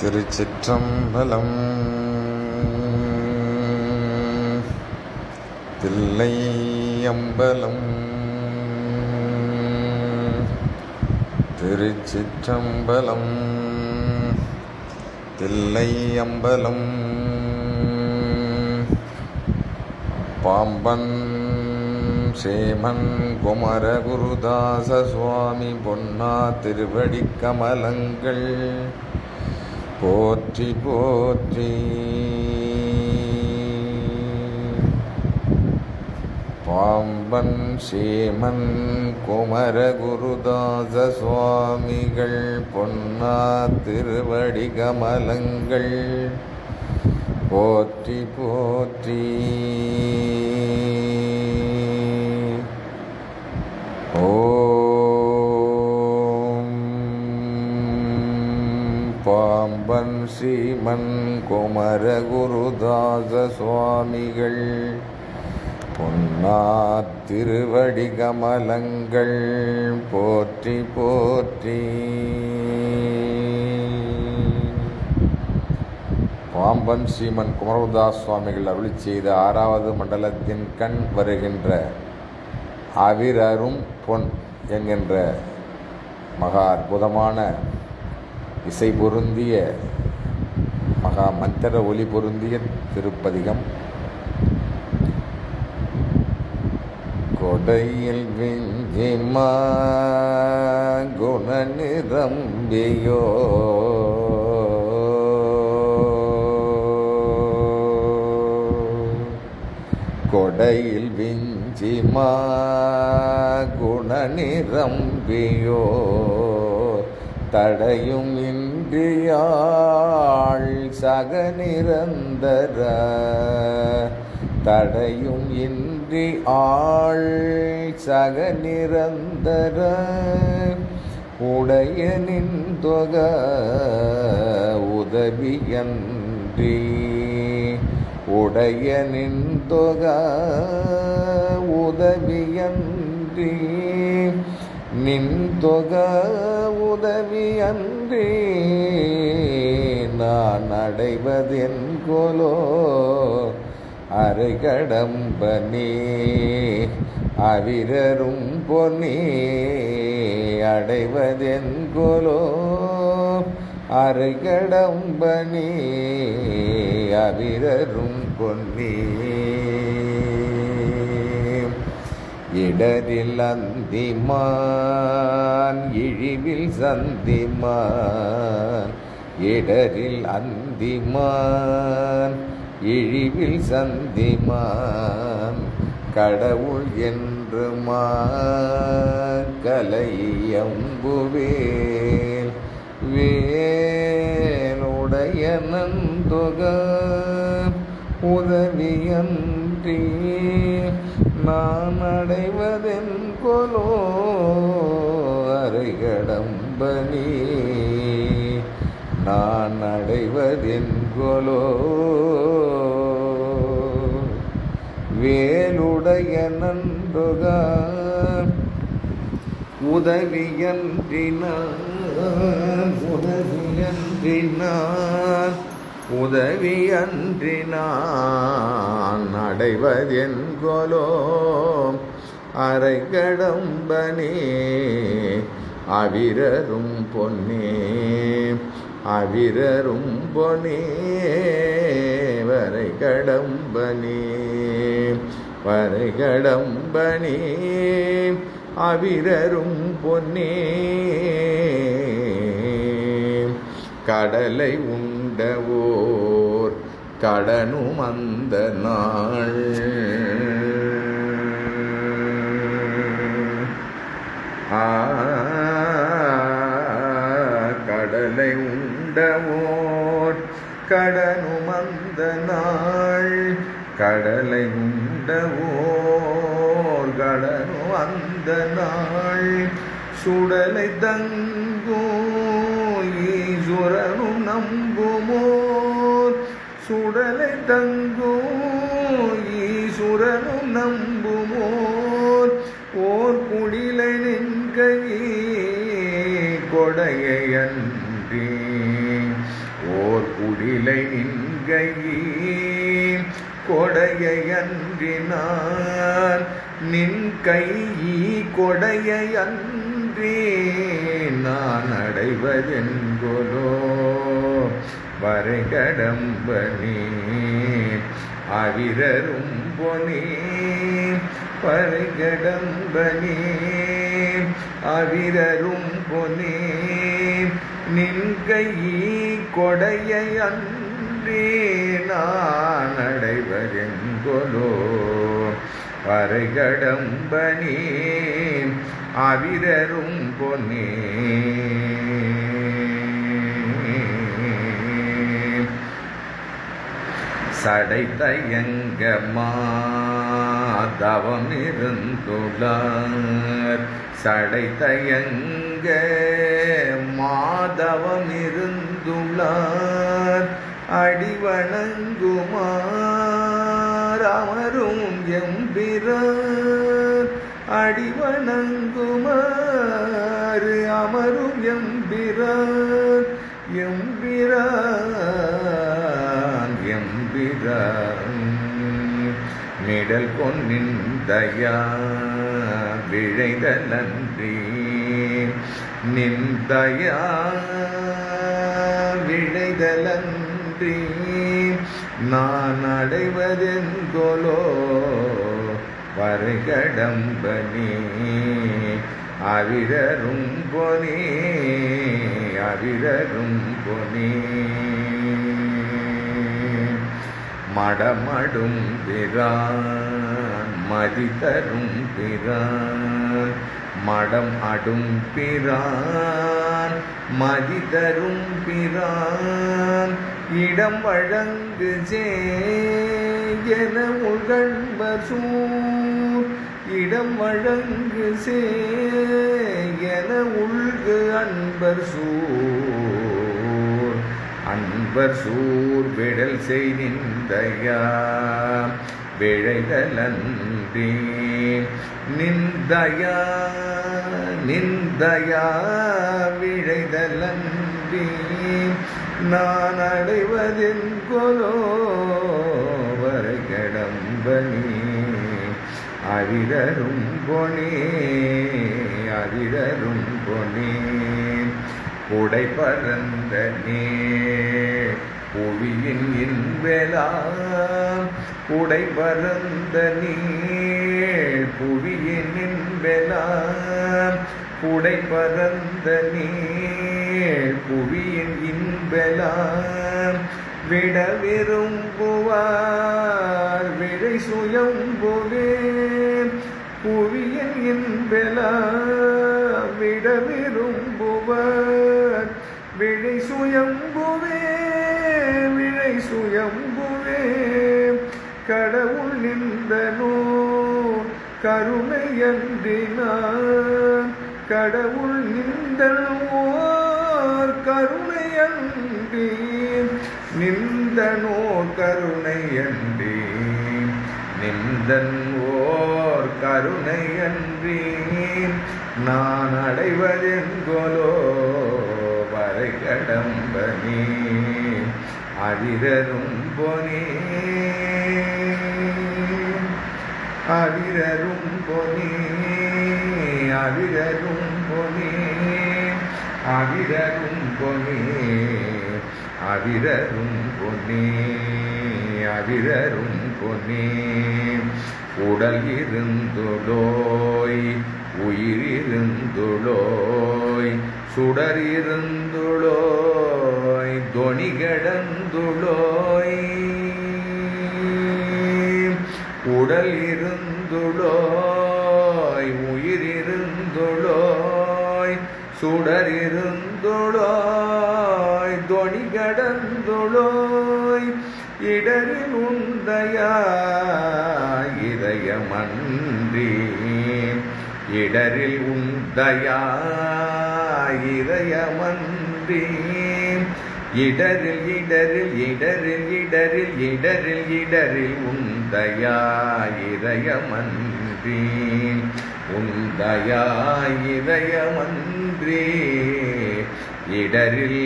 திருச்சிற்றம்பலம். தில்லையம்பலம். திருச்சிற்றம்பலம். Thillaiambalam. Pamban chairman Kumaragurudasa சுவாமி பொன்னா திருவடி கமலங்கள் போற்றி போற்றி. பாம்பன் சேமன் குமரகுருதாச சுவாமிகள் பொன்னா திருவடி கமலங்கள் போற்றி போற்றி. பாம்பன் ஸ்ரீமன் குமரகுருதாச சுவாமிகள் பொன்னா திருவடி கமலங்கள் போற்றி போற்றி. பாம்பன் ஸ்ரீமன் குமரகுருதாஸ் சுவாமிகள் அருளி செய்த 6வது மண்டலத்தின் கண் வருகின்ற அவிரரும் பொன் என்கின்ற மகா அற்புதமான இசை பொருந்திய மகா மந்திர ஒலி பொருந்திய திருப்பதிகம். கொடையில் விஞ்சிமா குண நிரம்பியோ கொடையில் விஞ்சிமா குண நிரம்பியோ தடையும் இன்றியாள் சக நிரந்தர தடையும் இன்றி ஆள் சக நிரந்தர உடைய நின்றொக உதவியன்றி உடைய நின்றொக உதவியன்றி நின்றொக உதவியன்றி நான் அடைவதென்கொலோ அருகடம்பனே அவிரரும் பொன்னே அடைவதென்கொலோ அருகடம்பனே அவிரரும் பொன்னே. இடரில் அந்திமான் இழிவில் சந்திமான் இடரில் அந்திமான் இழிவில் சந்திமான் கடவுள் என்று கலையம்புவேல் வேலுடைய நந்தொக உதவியன்றி நான் அடைவதென்கொலோ அருகடம்பனே நான் அடைவதென்கொலோ வேலுடைய நன்றொக உதவியன்றினான் உதவியன்றினான் அடைவதென்கொலோ அரைகடம்பனே அவிரரும் பொன்னே அவிரரும் பொன்னே வரைகடம்பனே வரைகடம்பனே அவிரரும் பொன்னே. கடலை உண்டவோர் கடனும் அந்த நாள் கடலை உண்டவோர் கடனும் அந்த நாள் கடலை உண்டவோர் கடனும் அந்த நாள் சுடலை தங்கோ ஈஸ்வரனும் நம்புமோர் சுடலை தங்கோ ஈஸ்வரனும் நம்புமோர் ஓர் குடிலை நின்கையே கொடையன்றி குடிலை நின்கையில் கொடையை அன்றினான் நின் கை கொடையை அன்றி நான் அடைவதென்கொலோ வரைகடம்பனே அவிரரும் பொனே பரைகடம்பனே அவிரரும் பொனே நின் கை கொடையை அன்றி நான் அடைவதென்கொலோ வரைகடம்பனே அவிரரும் பொனே சடை தயங்க மாதவம் இருந்துள்ளார் சடை தயங்க மாதவம் இருந்துள்ளார் அடிவணங்குமார் அமரும் எம்பிரார் அடிவணங்குமார் அமரும் எம்பிரார் எம்பிரான் எம்பிரான் மிடல் பொன்னின் தயா விழைதலன்றி நிந்தயா விழைதலன்றி நான் அடைவதென்கொலோ வரைகடம்பனே அவிரரும் பொனே அவிரரும் பொனே மடமடும் பிரான் மதிதரும் பிரான் மடம் அடும் பிரான் மதிதரும் பிரான் இடம் வழங்கு என உகழ்வர் சூர் இடம் வழங்கு என உள்கு அன்பர் சூர் அன்பர் சூர் விடல் செய் நிந்தயா விழைதலன்றி நிந்தயா நிந்தயா விழைதலன்றி நான் அடைவதென்கொலோ வரைகடம்பனே அவிரரும் பொனே அவிரரும் பொனே உடை பரந்த நீர் புவியின் இன்பெலாம் உடை பரந்த நீர் புவியின் இன்பெலாம் உடை பரந்த நீர் புவியின் இன்பெலாம் விட விரும்புவார் விடை சுயம்புவே புவியின் இன்பெலாம் விட விரும்புவார் விடை சுயம்புவே விடை சுயம்புவே கடவுள் நின்றனோ கருணையன்றினான் கடவுள் நின்றனோர் கருணையன்றி நின்றனோர் கருணையன்றி நின்றன் ஓர் கருணையன்றி நான் அடைவதென்கொலோ வரைகடம்பனே அவிரரும் பொனே அவிரரும் பொனே அவிரரும் பொனே அவிரரும் பொனே அவிரரும் பொனே அவிரரும் பொனே உடல் இருந்துளோய் உயிரிருந்துளோய் சுடர் இருந்துளோய் தொனி கடந்துளோய் உடல் இருந்துளோய் உயிரிருந்துளோய் சுடர் இருந்துளோய் தொனி கடந்துளோய் இடரில் உந்தயா இதயமன்றி இடரில் உந்தயா இதயமன்றி இடரில் இடரில் இடரில் இடரில் இடரில் இடரில் உந்தயா இதயமன்றி உந்தயா இதயமன்றி இடரில்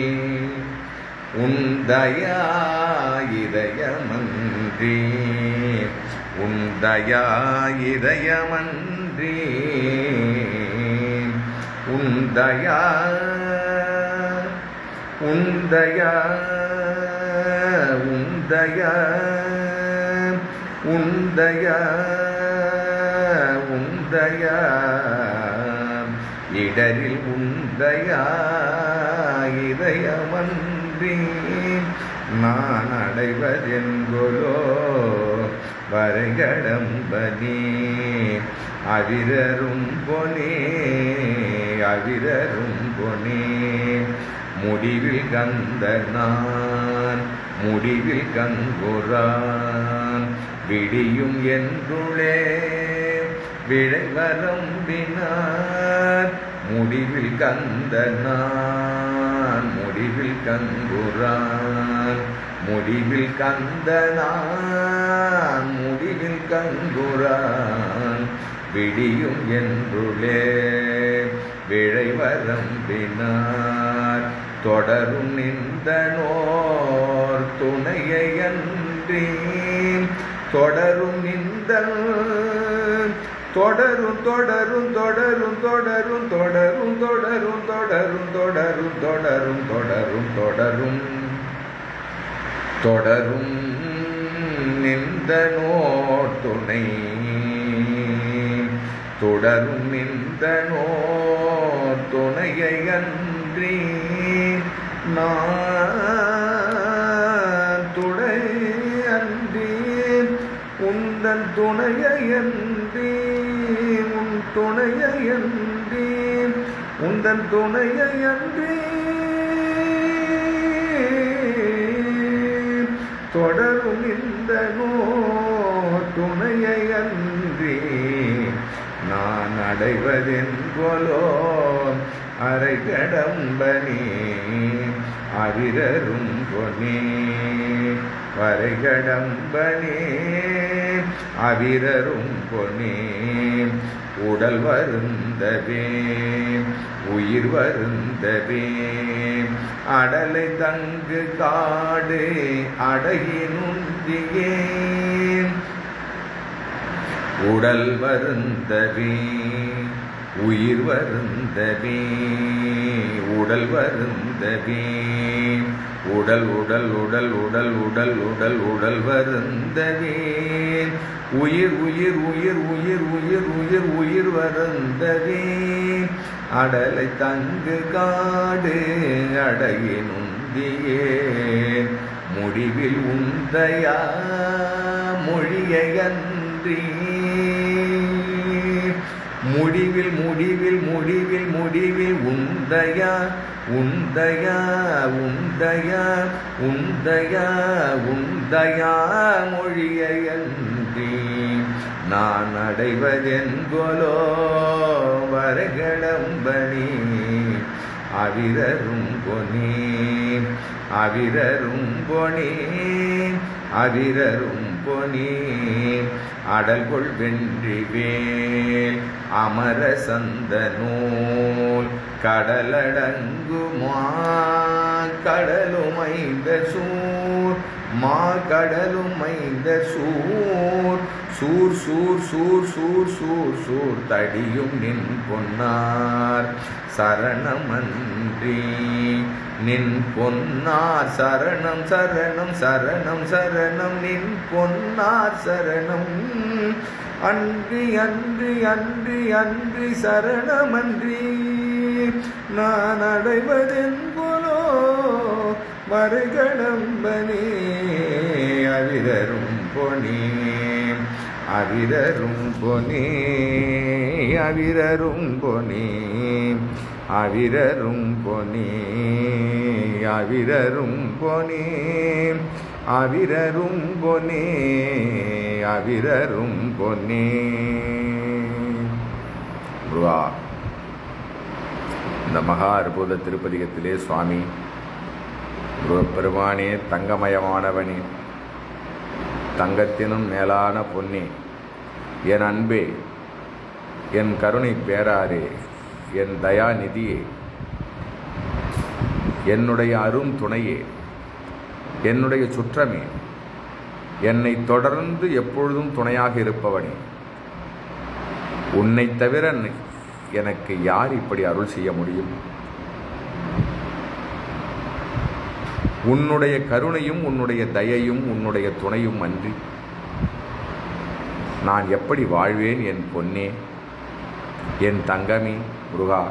உந்தயா இதயமன்றி உந்தயா இதயமன்றி உந்தயா உந்தயா உந்தயா உந்தயா உந்தயா இடரில் உந்தயா இதயமன்றி நான் அடைவதென்கொலோ வரைகடம்பனே அவிரரும் பொனே அவிரரும் பொனே முடிவில் கந்த நான் முடிவில் கங்குரான் விடியும் என்றுளே விழைவரம்பினார் முடிவில் கந்த நான் முடிவில் கங்குரான் முடிவில் கந்த நான் முடிவில் கங்குரான் விடியும் என்றுளே விழைவரம்பினார் தொடரும் நிந்தனோர் துணையன்றி தொடரும் நிந்தன் தொடரும் தொடரும் தொடரும் தொடரும் தொடரும் தொடரும் தொடரும் தொடரும் தொடரும் தொடரும் தொடரும் தொடரும் நிந்தனோர் துணை தொடரும் நிந்தனோர் துணையன்றி நான் துணை அன்றி உந்தன் துணையன்றி உன் துணையன்றி உந்தன் துணையன்றி தொடரும் நிந்தனோ துணையன்றி நான் அடைவதென்கொலோ அரை கடம்பனே அவிரரும் பொனே வரைகடம்பனே அவிரரும் பொனே உடல் வருந்தவே உயிர் வருந்தவே அடலை தங்கு காடு அடகினுந்தியே உடல் வருந்தவே உயிர் வருந்தவே உடல் வருந்தவே உடல் உடல் உடல் உடல் உடல் உடல் உடல் வருந்தவே உயிர் உயிர் உயிர் உயிர் உயிர் உயிர் உயிர் வருந்தவே அடலை தங்கு காடு அடகினுந்தியே முடிவில் உந்தயா மொழியன்றி முடிவில் முடிவில் முடிவில் முடிவில் உந்தயா உந்தயா உந்தயா உந்தயா உந்தயா மொழியன்றி நான் அடைவதென்கொலோ வரைகடம்பனே அவிரரும் பொனே அவிரரும் பொனே அவிரரும் பொனே அடல்கொள் வென்றி வேல் அமர சந்த நூல் கடலடங்குமா கடலுமைந்த சூர் மா கடலுமைந்த சூர் சூர் சூர் சூர் சூர் சூர் சூர் தடியும் நின் பொன்னார் சரணமன்றி நின் பொன்னார் சரணம் சரணம் சரணம் சரணம் நின் பொன்னார் சரணம் அன்றி அன்றி அன்றி அன்றி சரணமன்றி நான் அடைவதென்போலோ வரைகடம்பனே அவிரரும் பொனே அவிரரும் பொனே அவிரரும் பொனே அவிரரும் பொனே அவிரரும் பொனே அவிரரும் பொனே அவிரரும் பொனே. முருகா, இந்த மகா அற்புத திருப்பதிகத்திலே சுவாமி முருகப்பெருமானே, தங்கமயமானவனே, தங்கத்தினும் மேலான பொன்னே, என் அன்பே, என் கருணை பேராரே, என் தயாநிதியே, என்னுடைய அரும் துணையே, என்னுடைய சுற்றமே, என்னை தொடர்ந்து எப்பொழுதும் துணையாக இருப்பவனே, உன்னை தவிர எனக்கு யார் இப்படி அருள் செய்ய முடியும்? உன்னுடைய கருணையும் உன்னுடைய தயையும் உன்னுடைய துணையும் அன்றி நான் எப்படி வாழ்வேன் என் பொன்னே, என் தங்கமே முருகா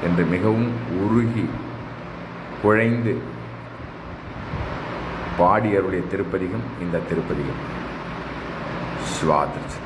என்று மிகவும் உருகி குழைந்து பாடியருடைய திருப்பதிகம் இந்த திருப்பதிகம். சிவாதிர்ச்சி.